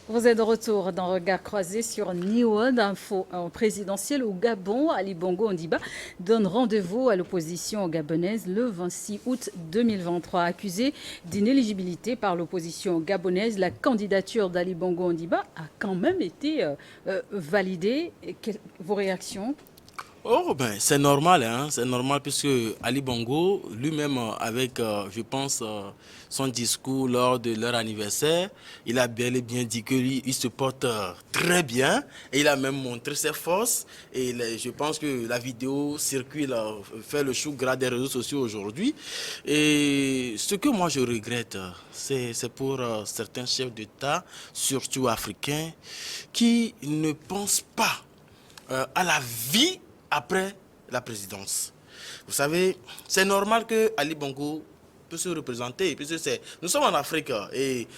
Vous êtes de retour dans Regard croisé sur Niwod Info présidentiel au Gabon. Ali Bongo Ondimba donne rendez-vous à l'opposition gabonaise le 26 août 2023. Accusé d'inéligibilité par l'opposition gabonaise, la candidature d'Ali Bongo Ondimba a quand même été validée. Vos réactions? Oh, ben, c'est normal, hein, c'est normal puisque Ali Bongo, lui-même, avec, je pense, son discours lors de leur anniversaire, il a bel et bien dit que lui, il se porte très bien et il a même montré ses forces. Et je pense que la vidéo circule, fait le chou gras des réseaux sociaux aujourd'hui. Et ce que moi je regrette, c'est pour certains chefs d'État, surtout africains, qui ne pensent pas à la vie après la présidence. Vous savez, c'est normal que Ali Bongo peut se représenter, puisque nous sommes en Afrique et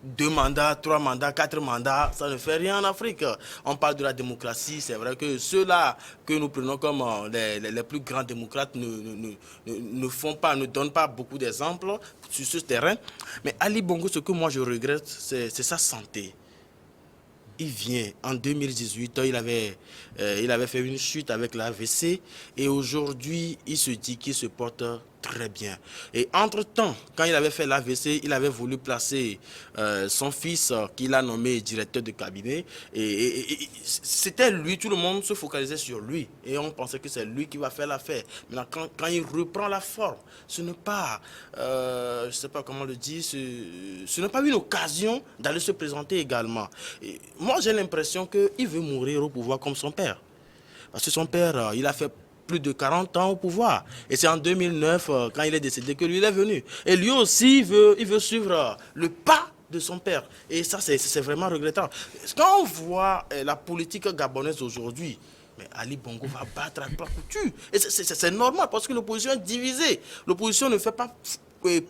deux mandats, trois mandats, quatre mandats, ça ne fait rien en Afrique. On parle de la démocratie, c'est vrai que ceux-là que nous prenons comme les plus grands démocrates ne font pas, ne donnent pas beaucoup d'exemples sur ce terrain. Mais Ali Bongo, ce que moi je regrette, c'est sa santé. Il vient en 2018, il avait fait une chute avec l'AVC et aujourd'hui, il se dit qu'il se porte très bien. Et entre-temps, quand il avait fait l'AVC, il avait voulu placer son fils qu'il a nommé directeur de cabinet et c'était lui, tout le monde se focalisait sur lui et on pensait que c'est lui qui va faire l'affaire. Maintenant, quand il reprend la forme, ce n'est pas, je ne sais pas comment le dire, ce n'est pas une occasion d'aller se présenter également. Et moi, j'ai l'impression qu'il veut mourir au pouvoir comme son père. Parce que son père, il a fait plus de 40 ans au pouvoir. Et c'est en 2009, quand il est décédé, que lui, il est venu. Et lui aussi, il veut suivre le pas de son père. Et ça, c'est vraiment regrettable. Quand on voit la politique gabonaise aujourd'hui, mais Ali Bongo va battre à plat couture. Et c'est normal parce que l'opposition est divisée. L'opposition ne fait pas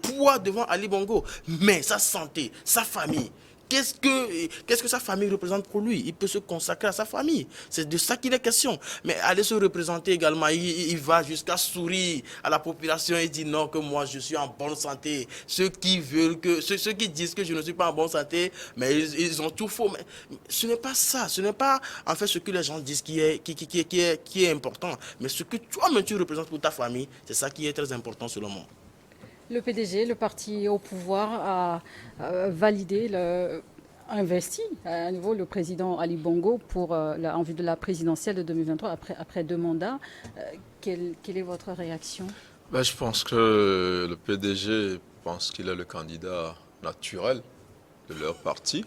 poids devant Ali Bongo. Mais sa santé, sa famille, qu'est-ce que sa famille représente pour lui? Il peut se consacrer à sa famille. C'est de ça qu'il est question. Mais aller se représenter également, il va jusqu'à sourire à la population et dire non, que moi je suis en bonne santé. Ceux qui disent que je ne suis pas en bonne santé, mais ils ont tout faux. Mais ce n'est pas ça. Ce n'est pas en fait ce que les gens disent qui est important. Mais ce que toi-même tu représentes pour ta famille, c'est ça qui est très important selon moi. Le PDG, le parti au pouvoir, a validé, investi à nouveau le président Ali Bongo pour en vue de la présidentielle de 2023 après deux mandats. Quelle est votre réaction? Ben, je pense que le PDG pense qu'il est le candidat naturel de leur parti.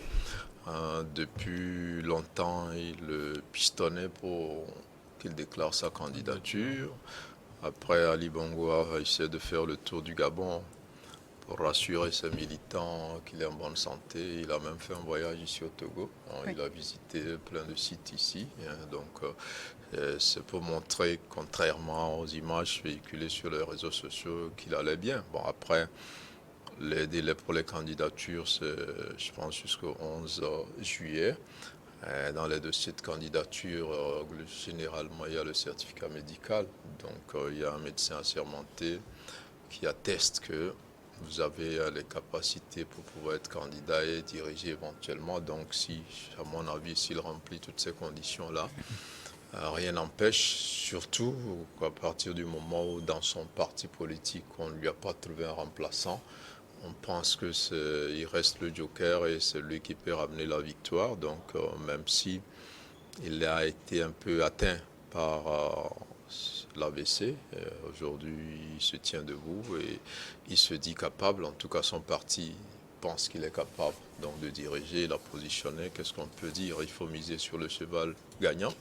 Depuis longtemps, il le pistonnait pour qu'il déclare sa candidature. Après, Ali Bongo a essayé de faire le tour du Gabon pour rassurer ses militants qu'il est en bonne santé. Il a même fait un voyage ici au Togo. Oui. Il a visité plein de sites ici. Donc, c'est pour montrer, contrairement aux images véhiculées sur les réseaux sociaux, qu'il allait bien. Bon, après, les délais pour les candidatures, c'est, je pense, jusqu'au 11 juillet. Dans les dossiers de candidature, généralement, il y a le certificat médical. Donc, il y a un médecin assermenté qui atteste que vous avez les capacités pour pouvoir être candidat et diriger éventuellement. Donc, si, à mon avis, s'il remplit toutes ces conditions-là, rien n'empêche, surtout à partir du moment où dans son parti politique, on ne lui a pas trouvé un remplaçant. On pense que il reste le joker et c'est lui qui peut ramener la victoire. Donc, même si il a été un peu atteint par l'AVC. Aujourd'hui, il se tient debout et il se dit capable, en tout cas son parti pense qu'il est capable donc de diriger, la positionner. Qu'est-ce qu'on peut dire? Il faut miser sur le cheval gagnant.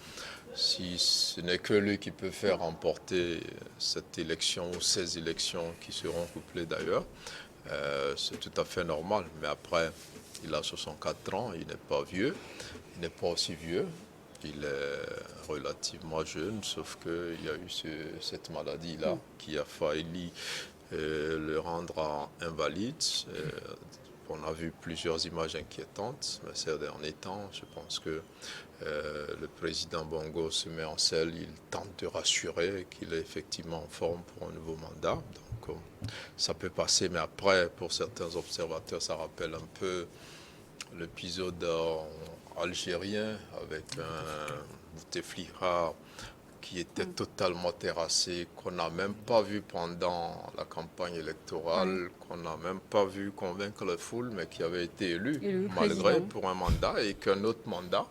Si ce n'est que lui qui peut faire remporter cette élection ou ces élections qui seront couplées d'ailleurs, c'est tout à fait normal. Mais après, il a 64 ans, il n'est pas vieux, il n'est pas aussi vieux. Il est relativement jeune, sauf qu'il y a eu cette maladie-là qui a failli le rendre invalide. On a vu plusieurs images inquiétantes ces derniers temps. Je pense que le président Bongo se met en selle, il tente de rassurer qu'il est effectivement en forme pour un nouveau mandat. Donc ça peut passer, mais après, pour certains observateurs, ça rappelle un peu l'épisode algérien avec un Bouteflika qui était totalement terrassé, qu'on n'a même pas vu pendant la campagne électorale, qu'on n'a même pas vu convaincre la foule, mais qui avait été élu malgré pour un mandat et qu'un autre mandat.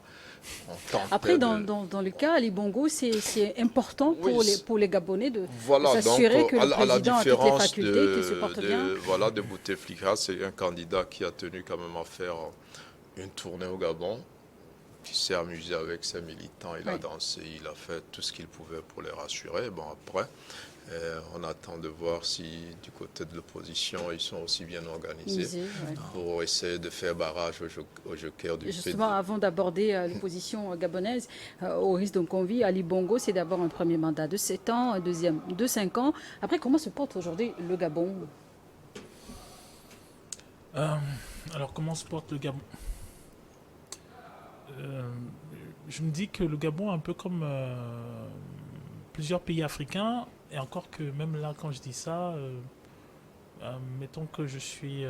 Après, dans le cas Ali Bongo, c'est important pour les Gabonais de s'assurer que le président a toutes les facultés, qu'il se porte bien. Voilà, de Bouteflika, c'est un candidat qui a tenu quand même à faire une tournée au Gabon, qui s'est amusé avec ses militants, il a dansé, il a fait tout ce qu'il pouvait pour les rassurer. Bon, après, on attend de voir si du côté de l'opposition, ils sont aussi bien organisés pour essayer de faire barrage au joker du Justement, avant d'aborder l'opposition gabonaise, au risque d'un convie, Ali Bongo, c'est d'abord un premier mandat de 7 ans, un deuxième de 5 ans. Après, comment se porte aujourd'hui le Gabon? Alors, comment se porte le Gabon? Je me dis que le Gabon, un peu comme plusieurs pays africains, et encore que même là, quand je dis ça, mettons que je suis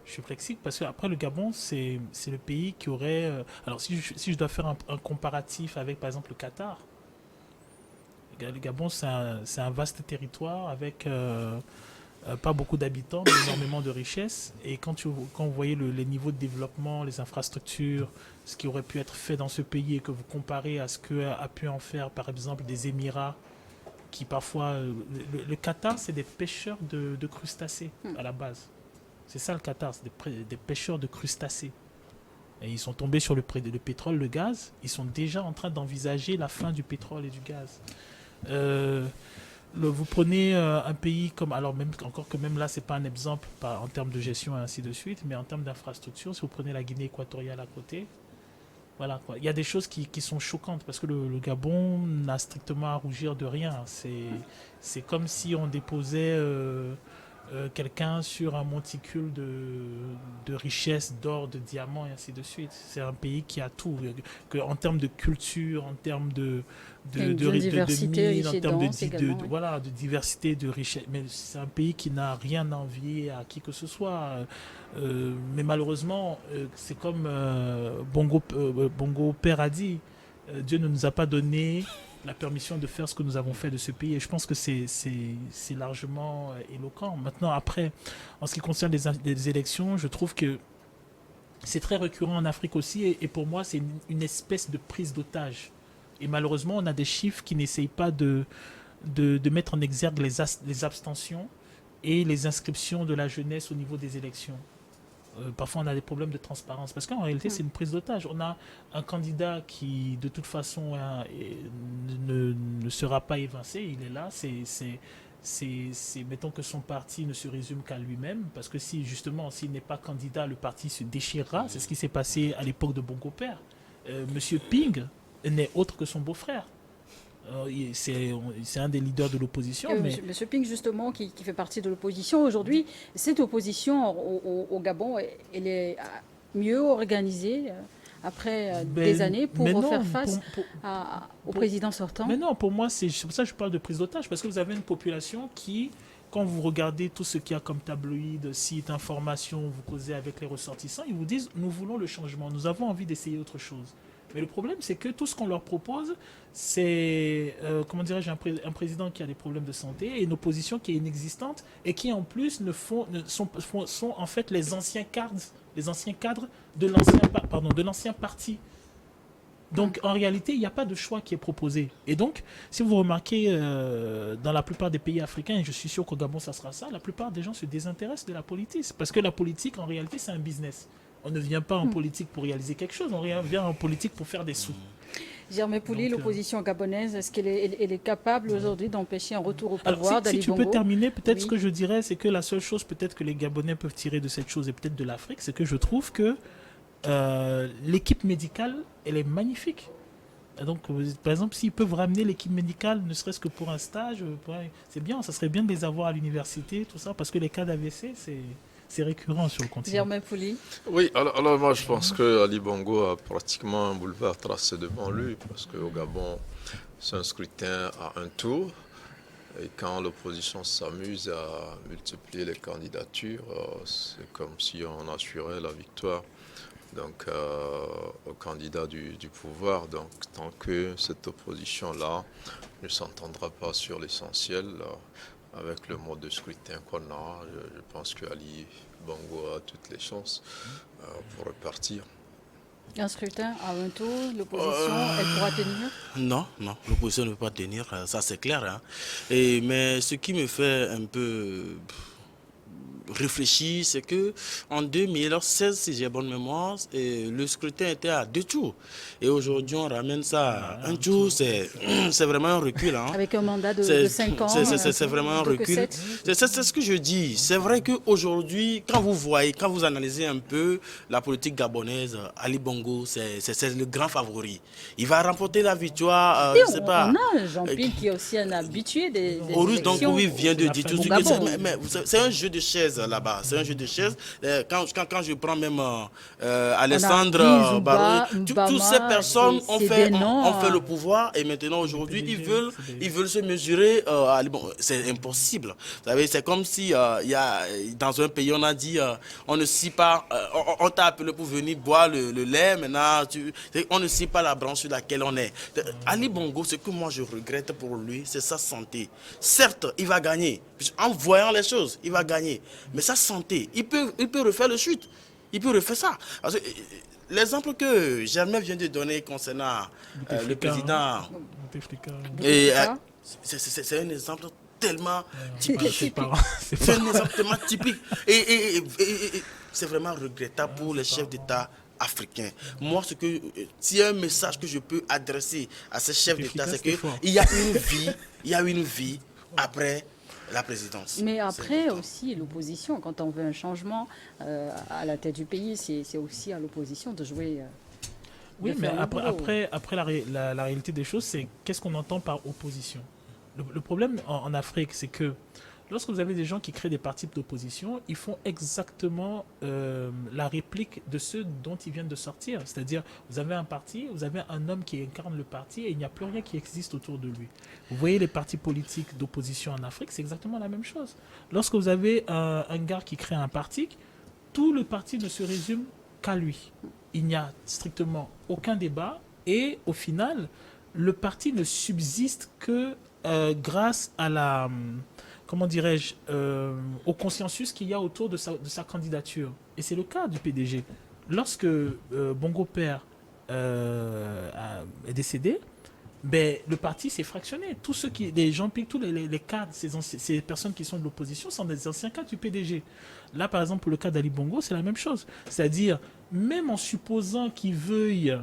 flexible, parce qu'après le Gabon, c'est le pays qui aurait... alors si je dois faire un comparatif avec, par exemple, le Qatar, le Gabon, c'est un vaste territoire avec... pas beaucoup d'habitants, mais énormément de richesses. Et quand vous voyez les niveaux de développement, les infrastructures, ce qui aurait pu être fait dans ce pays et que vous comparez à ce qu'a pu en faire, par exemple, des Émirats, qui parfois... le Qatar, c'est des pêcheurs de crustacés à la base. C'est ça le Qatar, c'est des pêcheurs de crustacés. Et ils sont tombés sur le pétrole, le gaz. Ils sont déjà en train d'envisager la fin du pétrole et du gaz. Vous prenez un pays comme, alors même encore que même là c'est pas un exemple en termes de gestion et ainsi de suite, mais en termes d'infrastructure, si vous prenez la Guinée équatoriale à côté, voilà quoi. Il y a des choses qui sont choquantes parce que le Gabon n'a strictement à rougir de rien. C'est comme si on déposait quelqu'un sur un monticule de richesses, d'or, de diamants et ainsi de suite. C'est un pays qui a tout, en termes de culture, en termes de diversité, en termes de diversité, de richesse. Mais c'est un pays qui n'a rien à envier à qui que ce soit. Mais malheureusement, c'est comme Bongo Père a dit, Dieu ne nous a pas donné la permission de faire ce que nous avons fait de ce pays. Et je pense que c'est largement éloquent. Maintenant, après, en ce qui concerne les élections, je trouve que c'est très récurrent en Afrique aussi. Et pour moi, c'est une espèce de prise d'otage. Et malheureusement, on a des chiffres qui n'essayent pas de mettre en exergue les abstentions et les inscriptions de la jeunesse au niveau des élections. Parfois, on a des problèmes de transparence. Parce qu'en réalité, c'est une prise d'otage. On a un candidat qui, de toute façon, ne sera pas évincé. Il est là. Mettons que son parti ne se résume qu'à lui-même. Parce que s'il n'est pas candidat, le parti se déchirera. C'est ce qui s'est passé à l'époque de Bongo Père. Monsieur Ping n'est autre que son beau-frère. C'est un des leaders de l'opposition. Monsieur Ping, justement, qui fait partie de l'opposition, aujourd'hui, cette opposition au Gabon, elle est mieux organisée après des années pour faire face au président sortant? Mais non, pour moi, c'est pour ça que je parle de prise d'otage, parce que vous avez une population qui, quand vous regardez tout ce qu'il y a comme tabloïd, sites, informations, vous causez avec les ressortissants, ils vous disent « nous voulons le changement, nous avons envie d'essayer autre chose ». Mais le problème, c'est que tout ce qu'on leur propose, c'est, un président qui a des problèmes de santé et une opposition qui est inexistante et qui, en plus, sont en fait les anciens cadres de l'ancien parti. Donc, en réalité, il n'y a pas de choix qui est proposé. Et donc, si vous remarquez, dans la plupart des pays africains, et je suis sûr qu'au Gabon, ça sera ça, la plupart des gens se désintéressent de la politique. Parce que la politique, en réalité, c'est un business. On ne vient pas en politique pour réaliser quelque chose, on vient en politique pour faire des sous. Germain Pouli, l'opposition gabonaise, est-ce qu'elle est capable aujourd'hui d'empêcher un retour au pouvoir d'Ali Bongo? Si tu peux terminer, peut-être ce que je dirais, c'est que la seule chose peut-être que les Gabonais peuvent tirer de cette chose, et peut-être de l'Afrique, c'est que je trouve que l'équipe médicale, elle est magnifique. Et donc, par exemple, s'ils peuvent ramener l'équipe médicale, ne serait-ce que pour un stage, c'est bien, ça serait bien de les avoir à l'université, tout ça, parce que les cas d'AVC, c'est récurrent sur le continent. Germain Pouli. Oui, alors moi je pense que Ali Bongo a pratiquement un boulevard tracé devant lui, parce qu'au Gabon, c'est un scrutin à un tour. Et quand l'opposition s'amuse à multiplier les candidatures, c'est comme si on assurait la victoire donc, au candidat du pouvoir. Donc, tant que cette opposition-là ne s'entendra pas sur l'essentiel, avec le mode de scrutin qu'on a, je pense qu'Ali Bongo a toutes les chances pour repartir. Un scrutin à un tour, l'opposition, elle pourra tenir? Non, non, l'opposition ne peut pas tenir, ça c'est clair, hein. Mais ce qui me fait un peu réfléchir, c'est que en 2016, si j'ai bonne mémoire, le scrutin était à 2 tours. Et aujourd'hui, on ramène ça à un tour. C'est vraiment un recul, hein. Avec un mandat de C'est 5 ans. c'est vraiment un recul. C'est ce que je dis. C'est vrai qu'aujourd'hui, quand vous voyez, quand vous analysez un peu la politique gabonaise, Ali Bongo, c'est le grand favori. Il va remporter la victoire. Je sais pas. On a Jean-Pierre qui est aussi un habitué des Horus, donc élections. oui, vient de dire tout ce Au que Gabon. mais c'est un jeu de chaises là-bas. C'est un jeu de chaises. Quand je prends même Alessandre Zouba, Barrow, toutes Mbama, ces personnes ont c'est fait, des noms, ont fait le pouvoir et maintenant aujourd'hui ils veulent se mesurer. Bon, c'est impossible. Vous savez, c'est comme si il y a, dans un pays on a dit on ne scie pas, on t'a appelé pour venir boire le lait. Maintenant on ne scie pas la branche sur laquelle on est. Ali Bongo, ce que moi je regrette pour lui, c'est sa santé. Certes, il va gagner. En voyant les choses, il va gagner. Mais sa santé, il peut refaire le chute. Il peut refaire ça. Parce que, l'exemple que Germain vient de donner concernant le président, c'est un exemple tellement typique. C'est un exemple tellement typique. Et c'est vraiment regrettable pour les chefs d'État africains. Moi, s'il y a un message que je peux adresser à ces chefs d'État, c'est qu'il y a une vie après la présidence. Mais après aussi, l'opposition, quand on veut un changement à la tête du pays, c'est aussi à l'opposition de jouer. Oui, mais après la réalité des choses, c'est qu'est-ce qu'on entend par opposition. Le problème en Afrique, c'est que lorsque vous avez des gens qui créent des partis d'opposition, ils font exactement la réplique de ceux dont ils viennent de sortir. C'est-à-dire, vous avez un parti, vous avez un homme qui incarne le parti et il n'y a plus rien qui existe autour de lui. Vous voyez les partis politiques d'opposition en Afrique, c'est exactement la même chose. Lorsque vous avez un gars qui crée un parti, tout le parti ne se résume qu'à lui. Il n'y a strictement aucun débat et au final, le parti ne subsiste que grâce à la... comment dirais-je, au consensus qu'il y a autour de sa candidature. Et c'est le cas du PDG. Lorsque Bongo Père est décédé, ben, le parti s'est fractionné. Tous ceux les gens, tous les cadres, ces personnes qui sont de l'opposition sont des anciens cadres du PDG. Là, par exemple, pour le cas d'Ali Bongo, c'est la même chose. C'est-à-dire, même en supposant qu'il veuille...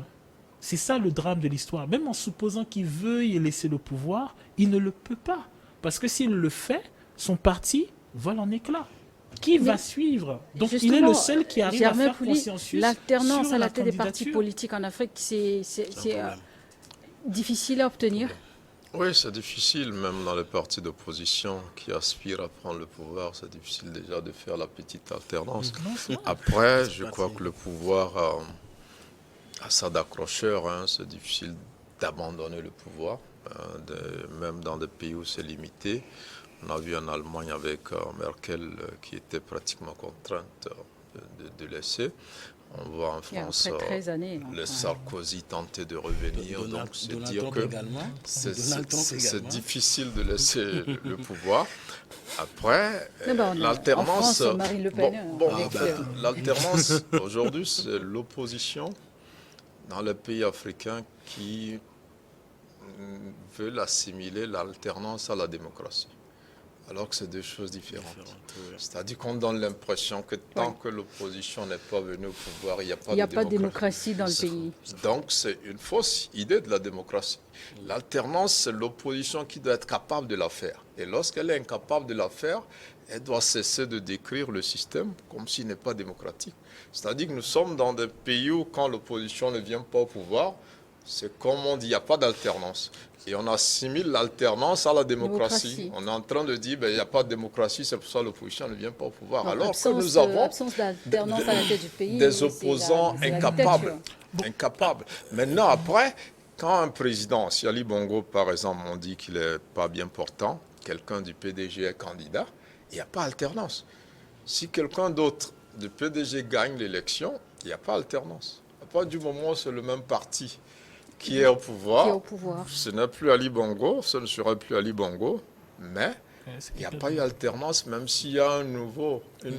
C'est ça le drame de l'histoire. Même en supposant qu'il veuille laisser le pouvoir, il ne le peut pas. Parce que s'il le fait, son parti vole en éclats. Qui va suivre? Donc il est le seul qui arrive à faire consensus. L'alternance à la tête des partis politiques en Afrique, c'est difficile à obtenir. Oui, c'est difficile, même dans les partis d'opposition qui aspirent à prendre le pouvoir, c'est difficile déjà de faire la petite alternance. Après, je crois que le pouvoir a ça d'accrocheur, hein, c'est difficile d'abandonner le pouvoir, même dans des pays où c'est limité. On a vu en Allemagne avec Merkel qui était pratiquement contrainte de laisser. On voit en France le Sarkozy tenter de revenir. Donc c'est dire que c'est difficile de laisser le pouvoir. Après, l'alternance... Marine Le Pen, l'alternance, aujourd'hui, c'est l'opposition dans les pays africains qui veulent assimiler l'alternance à la démocratie. Alors que c'est deux choses différentes. C'est-à-dire qu'on donne l'impression que tant que l'opposition n'est pas venue au pouvoir, il n'y a pas de démocratie dans le pays. Donc c'est une fausse idée de la démocratie. L'alternance, c'est l'opposition qui doit être capable de la faire. Et lorsqu'elle est incapable de la faire, elle doit cesser de décrire le système comme s'il n'est pas démocratique. C'est-à-dire que nous sommes dans des pays où quand l'opposition ne vient pas au pouvoir, c'est comme on dit, il n'y a pas d'alternance. Et on assimile l'alternance à la démocratie. On est en train de dire, il n'y a pas de démocratie, c'est pour ça que l'opposition ne vient pas au pouvoir. Non, alors que nous avons des opposants incapables. Maintenant, après, quand un président, si Ali Bongo, par exemple, on dit qu'il n'est pas bien portant, quelqu'un du PDG est candidat, il n'y a pas alternance. Si quelqu'un d'autre du PDG gagne l'élection, il qu'il n'y a pas alternance. À partir du moment où c'est le même parti qui est au pouvoir, Qui est au pouvoir. ce n'est plus Ali Bongo, ce ne serait plus Ali Bongo, mais C'est il n'y a quelqu'un pas eu d'autre. alternance, même s'il y a une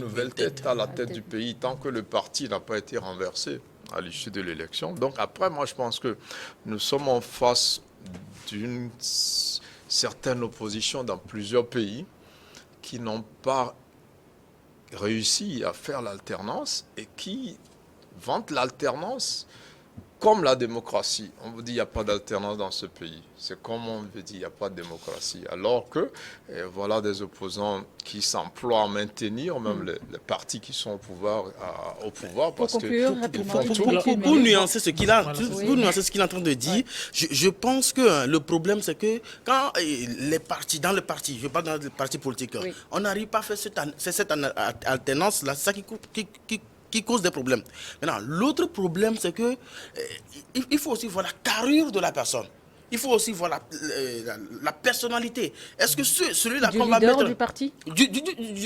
nouvelle tête à la tête du pays, tant que le parti n'a pas été renversé à l'issue de l'élection. Donc après, moi, je pense que nous sommes en face d'une certaine opposition dans plusieurs pays qui n'ont pas réussi à faire l'alternance et qui vantent l'alternance comme la démocratie. On vous dit qu'il n'y a pas d'alternance dans ce pays. C'est comme on veut dire qu'il n'y a pas de démocratie. Alors que voilà des opposants qui s'emploient à maintenir même les partis qui sont au pouvoir Pour parce conclure, que rapidement, ils font il tout. reste une Pour minute. nuancer ce qu'il a, Voilà. pour nuancer ce qu'il est en train de dire, je pense que le problème, c'est que quand les partis, dans le parti, je parle dans le parti politique, Oui. on n'arrive pas à faire cette alternance-là, c'est ça qui cause des problèmes. Maintenant, l'autre problème, c'est que il faut aussi voir la carrure de la personne. Il faut aussi voir la personnalité. Est-ce que celui-là Du qu'on va leader mettre... du parti?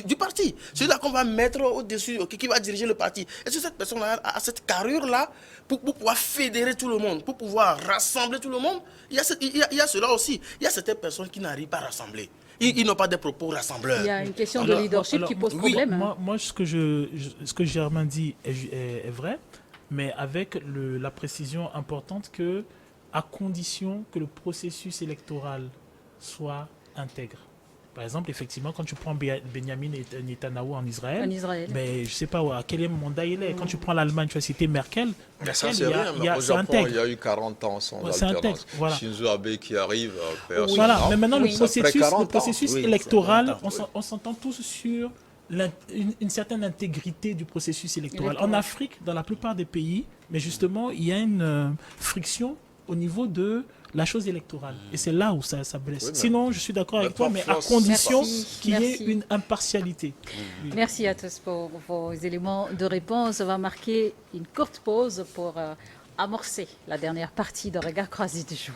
Du parti. Celui-là qu'on va mettre au-dessus, qui va diriger le parti. Est-ce que cette personne a cette carrure-là pour pouvoir fédérer tout le monde, pour pouvoir rassembler tout le monde? Il y a cela aussi. Il y a certaines personnes qui n'arrivent pas à rassembler. Ils n'ont pas des propos rassembleurs. Il y a une question de Alors, leadership qui pose oui, problème. hein. Moi, ce que Germain dit est vrai, mais avec la précision importante que, à condition que le processus électoral soit intègre. Par exemple, effectivement, quand tu prends Benjamin Netanyahu en Israël, En Israël. mais je ne sais pas à quel mandat il est. Quand tu prends l'Allemagne, tu as cité Merkel. Mais ça, Merkel, c'est rien. Mais au c'est Japon, intègre. il y a eu 40 ans sans Ouais, c'est intègre, alternance. voilà. Shinzo Abe qui arrive, personne. Voilà, non. mais maintenant Oui. le processus, Après 40 ans. Oui, électoral, c'est 40 ans. on s'entend tous sur une certaine intégrité du processus électoral. En Électoral. Afrique, dans la plupart des pays, mais justement, il y a une friction au niveau de la chose électorale. Et c'est là où ça blesse. Oui, mais- Sinon, je suis d'accord avec mais toi, mais à parfois, condition Merci. qu'il y ait Merci. une impartialité. Merci à tous pour vos éléments de réponse. On va marquer une courte pause pour amorcer la dernière partie de Regard croisé du jour.